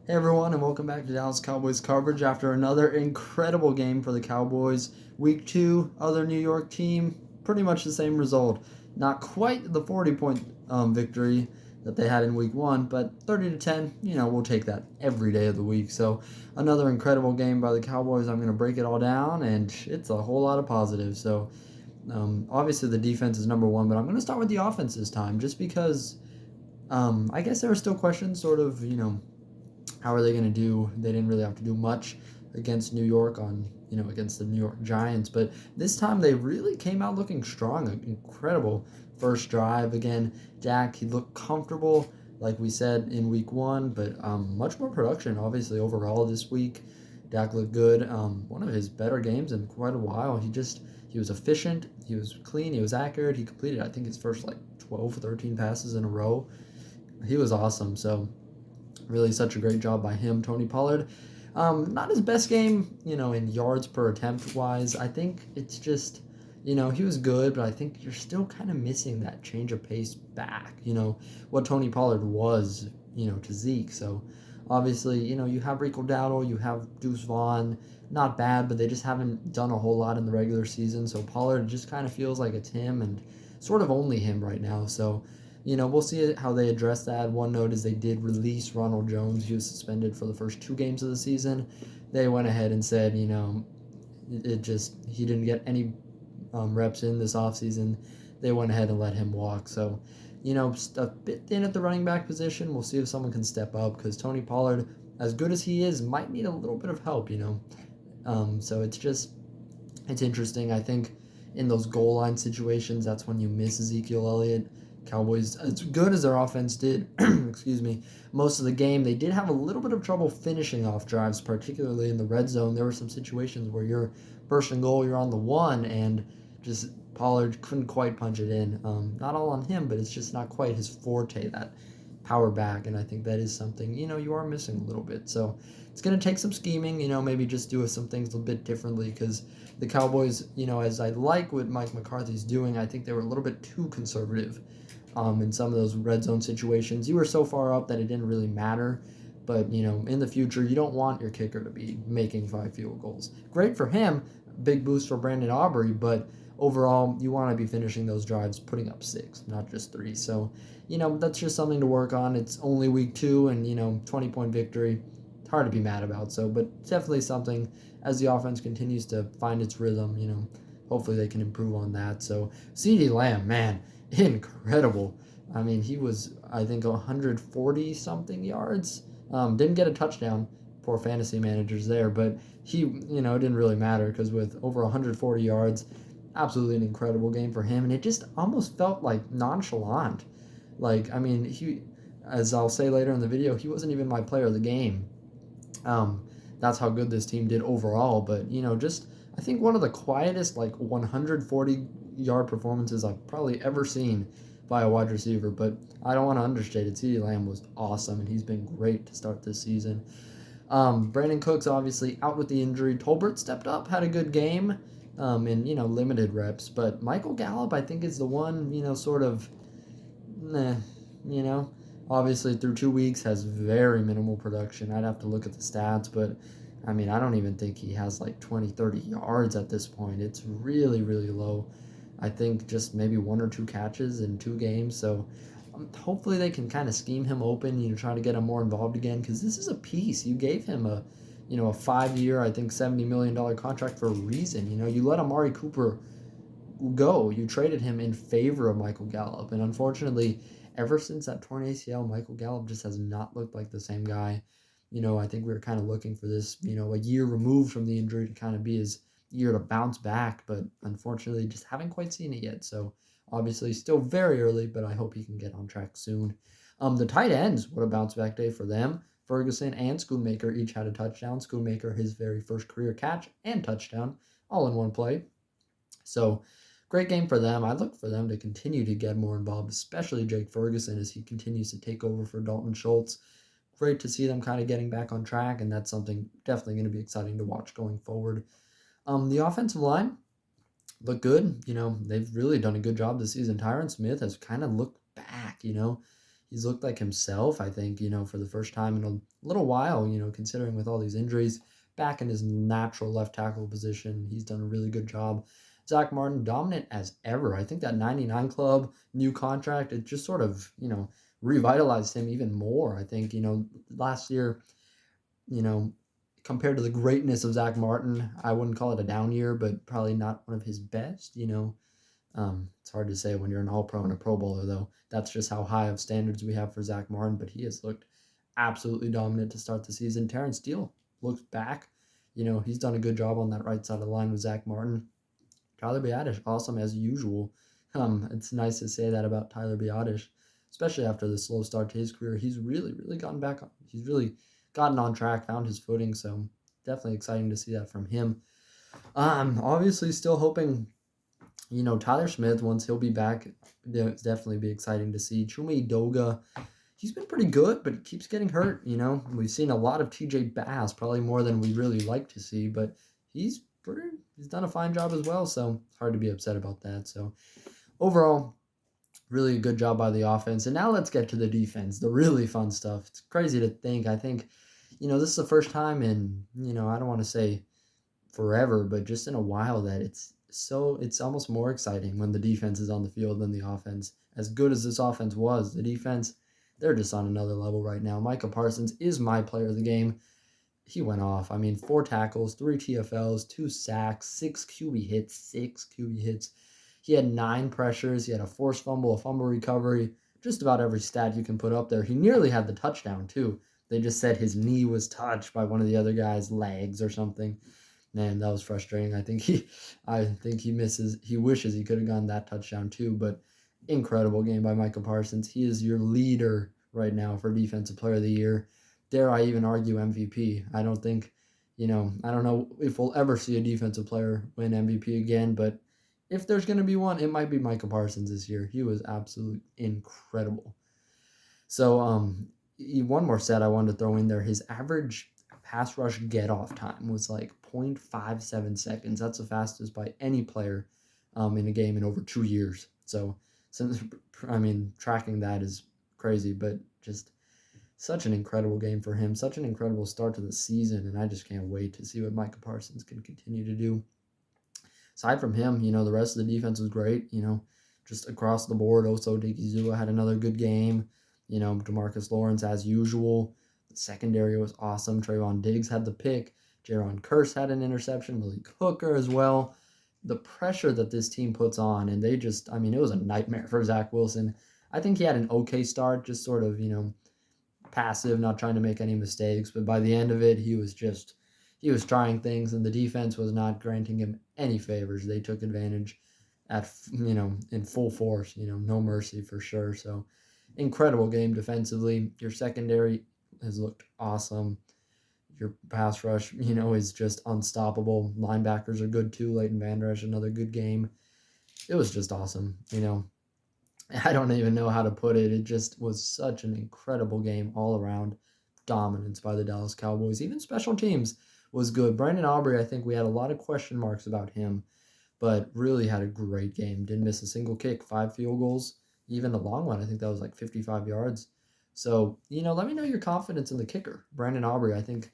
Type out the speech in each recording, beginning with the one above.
Hey everyone, and welcome back to Dallas Cowboys coverage after another incredible game for the Cowboys. Week 2, other New York team, pretty much the same result. Not quite the 40-point victory that they had in Week 1, but 30 to 10, we'll take that every day of the week. So another incredible game by the Cowboys. I'm going to break it all down, and it's a whole lot of positives. So obviously the defense is number one, but I'm going to start with the offense this time, just because I guess there are still questions, sort of, how are they going to do? They didn't really have to do much against New York against the New York Giants, but this time they really came out looking strong. An incredible first drive. Again, Dak, he looked comfortable, like we said in week one, but much more production, obviously, overall this week. Dak looked good. One of his better games in quite a while. He was efficient, he was clean, he was accurate. He completed, I think, his first like 12, 13 passes in a row. He was awesome. So really, such a great job by him. Tony Pollard, not his best game, in yards per attempt wise. I think it's just, he was good, but I think you're still kind of missing that change of pace back, what Tony Pollard was, to Zeke. So obviously, you have Rico Dowdle, you have Deuce Vaughn, not bad, but they just haven't done a whole lot in the regular season. So Pollard just kind of feels like it's him and sort of only him right now. So we'll see how they address that. One note is they did release Ronald Jones. He was suspended for the first 2 games of the season. They went ahead and said, he didn't get any reps in this offseason. They went ahead and let him walk. So, a bit thin at the running back position. We'll see if someone can step up because Tony Pollard, as good as he is, might need a little bit of help. So it's interesting. I think in those goal line situations, that's when you miss Ezekiel Elliott. Cowboys, as good as their offense did, excuse me, most of the game, they did have a little bit of trouble finishing off drives, particularly in the red zone. There were some situations where you're first and goal, you're on the one, and just Pollard couldn't quite punch it in. Not all on him, but it's just not quite his forte, that power back, and I think that is something, you are missing a little bit. So it's going to take some scheming, maybe just do some things a little bit differently because the Cowboys, as I like what Mike McCarthy's doing, I think they were a little bit too conservative in some of those red zone situations. You were so far up that it didn't really matter. But, in the future, you don't want your kicker to be making 5 field goals. Great for him, big boost for Brandin Aubrey, but overall, you want to be finishing those drives putting up 6, not just 3. So, that's just something to work on. It's only week 2 and, 20-point victory. It's hard to be mad about. So, but definitely something as the offense continues to find its rhythm, hopefully they can improve on that. So, CeeDee Lamb, man, incredible. I mean, he was, I think, 140 something yards. Didn't get a touchdown. Poor fantasy managers there, but he, it didn't really matter because with over 140 yards, absolutely an incredible game for him. And it just almost felt like nonchalant. Like, I mean, as I'll say later in the video, he wasn't even my player of the game. That's how good this team did overall. But, just, I think one of the quietest, like, 140-yard performances I've probably ever seen by a wide receiver, but I don't want to understate it. CeeDee Lamb was awesome, and he's been great to start this season. Brandin Cooks obviously out with the injury. Tolbert stepped up, had a good game in, limited reps, but Michael Gallup, I think, is the one, sort of, obviously through 2 weeks has very minimal production. I'd have to look at the stats, but I mean, I don't even think he has like 20, 30 yards at this point. It's really, really low. I think just maybe 1 or 2 catches in 2 games. So hopefully they can kind of scheme him open, try to get him more involved again because this is a piece. You gave him a 5-year, I think $70 million contract for a reason. You let Amari Cooper go. You traded him in favor of Michael Gallup. And unfortunately, ever since that torn ACL, Michael Gallup just has not looked like the same guy. I think we were kind of looking for this, a year removed from the injury to kind of be his year to bounce back, but unfortunately just haven't quite seen it yet. So obviously still very early, but I hope he can get on track soon. The tight ends, what a bounce back day for them. Ferguson and Schoonmaker each had a touchdown. Schoonmaker, his very first career catch and touchdown, all in one play. So great game for them. I look for them to continue to get more involved, especially Jake Ferguson as he continues to take over for Dalton Schultz. Great to see them kind of getting back on track, and that's something definitely going to be exciting to watch going forward. The offensive line looked good. They've really done a good job this season. Tyron Smith has kind of looked back. He's He's looked like himself, I think, for the first time in a little while, considering with all these injuries, back in his natural left tackle position. He's done a really good job. Zack Martin, dominant as ever. I think that 99 club, new contract, it just sort of, revitalized him even more. I think, last year, you know, compared to the greatness of Zack Martin, I wouldn't call it a down year, but probably not one of his best. It's hard to say when you're an All-Pro and a Pro Bowler, though. That's just how high of standards we have for Zack Martin, but he has looked absolutely dominant to start the season. Terrence Steele looks back. He's done a good job on that right side of the line with Zack Martin. Tyler Biadasz, awesome as usual. It's nice to say that about Tyler Biadasz, especially after the slow start to his career. He's really, really gotten back on. He's really gotten on track, found his footing, so definitely exciting to see that from him. Obviously still hoping, Tyler Smith, once he'll be back, it's definitely be exciting to see. Chuma Edoga, he's been pretty good, but he keeps getting hurt, We've seen a lot of TJ Bass, probably more than we really like to see, but he's done a fine job as well, so it's hard to be upset about that. So overall, really a good job by the offense. And now let's get to the defense, the really fun stuff. It's crazy to think. I think, this is the first time in, I don't want to say forever, but just in a while that it's almost more exciting when the defense is on the field than the offense. As good as this offense was, the defense, they're just on another level right now. Micah Parsons is my player of the game. He went off. 4 tackles, 3 TFLs, 2 sacks, 6 QB hits. He had 9 pressures. He had a forced fumble, a fumble recovery, just about every stat you can put up there. He nearly had the touchdown, too. They just said his knee was touched by one of the other guy's legs or something. Man, that was frustrating. I think he misses. He wishes he could have gotten that touchdown, too. But incredible game by Micah Parsons. He is your leader right now for Defensive Player of the Year. Dare I even argue MVP? I don't think, I don't know if we'll ever see a defensive player win MVP again, but if there's going to be one, it might be Micah Parsons this year. He was absolutely incredible. So, one more stat I wanted to throw in there. His average pass rush get-off time was like 0.57 seconds. That's the fastest by any player in a game in over 2 years. So, tracking that is crazy, but just such an incredible game for him, such an incredible start to the season, and I just can't wait to see what Micah Parsons can continue to do. Aside from him, the rest of the defense was great, just across the board. Osa Odighizuwa had another good game, DeMarcus Lawrence as usual. The secondary was awesome. Trevon Diggs had the pick. Jayron Kearse had an interception. Malik Hooker as well. The pressure that this team puts on, and they just, it was a nightmare for Zach Wilson. I think he had an okay start, just sort of, passive, not trying to make any mistakes, but by the end of it, he was trying things, and the defense was not granting him any favors. They took advantage in full force, no mercy for sure. So incredible game defensively. Your secondary has looked awesome. Your pass rush, is just unstoppable. Linebackers are good too. Leighton Vander Esch, another good game. It was just awesome, I don't even know how to put it. It just was such an incredible game all around. Dominance by the Dallas Cowboys. Even special teams was good. Brandin Aubrey, I think we had a lot of question marks about him, but really had a great game. Didn't miss a single kick, 5 field goals. Even the long one, I think that was like 55 yards. So, let me know your confidence in the kicker. Brandin Aubrey, I think,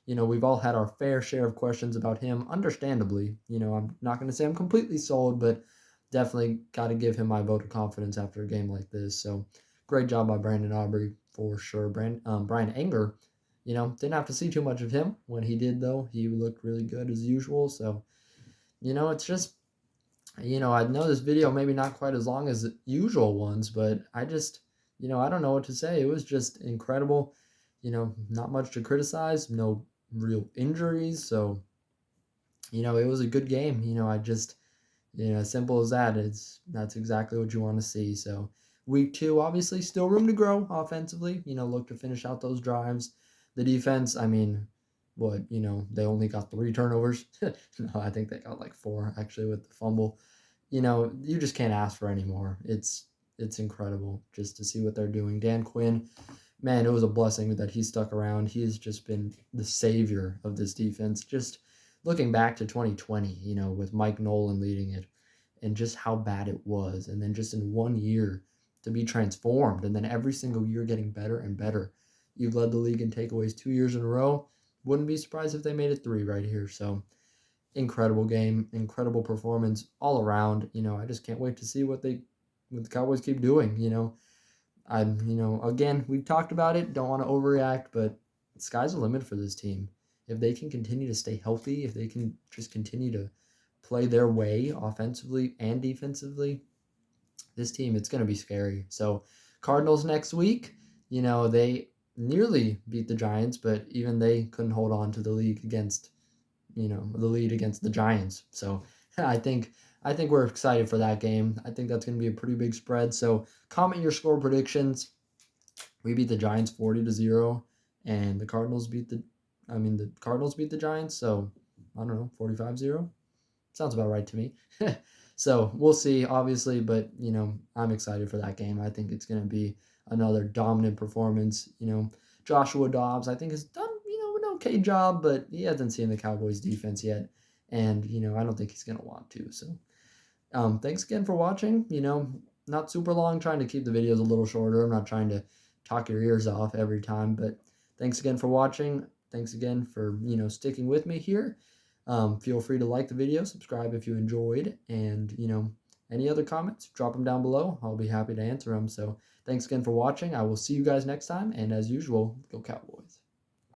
we've all had our fair share of questions about him, understandably. I'm not going to say I'm completely sold, but definitely got to give him my vote of confidence after a game like this. So great job by Brandin Aubrey for sure. Bryan Anger, didn't have to see too much of him. When he did, though, he looked really good as usual. So, it's just, I know this video maybe not quite as long as the usual ones, but I just, I don't know what to say. It was just incredible. Not much to criticize, no real injuries. So, it was a good game. I just, as simple as that. That's exactly what you want to see. So week 2, obviously still room to grow offensively, look to finish out those drives. The defense, they only got 3 turnovers. No, I think they got like 4 actually with the fumble. You just can't ask for any more. It's incredible just to see what they're doing. Dan Quinn, man, it was a blessing that he stuck around. He has just been the savior of this defense. Just looking back to 2020, with Mike Nolan leading it and just how bad it was. And then just in 1 year, to be transformed, and then every single year getting better and better. You've led the league in takeaways 2 years in a row. Wouldn't be surprised if they made it 3 right here. So incredible game, incredible performance all around. I just can't wait to see what the Cowboys keep doing. Again, we've talked about it. Don't want to overreact, but the sky's the limit for this team. If they can continue to stay healthy, if they can just continue to play their way offensively and defensively, this team, it's going to be scary. So Cardinals next week, they nearly beat the Giants, but even they couldn't hold on to the lead against the Giants. So I think we're excited for that game. I think that's going to be a pretty big spread. So comment your score predictions. We beat the Giants 40-0, and the Cardinals beat the Giants. So I don't know, 45-0. Sounds about right to me. So we'll see, obviously, but I'm excited for that game. I think it's going to be another dominant performance. Joshua Dobbs, I think, has done an okay job, but he hasn't seen the Cowboys defense yet, and I don't think he's going to want to. So thanks again for watching. Not super long, trying to keep the videos a little shorter. I'm not trying to talk your ears off every time, but thanks again for watching. Thanks again for sticking with me here. Feel free to like the video, subscribe if you enjoyed, and any other comments, drop them down below. I'll be happy to answer them. So thanks again for watching. I will see you guys next time, and as usual, go Cowboys.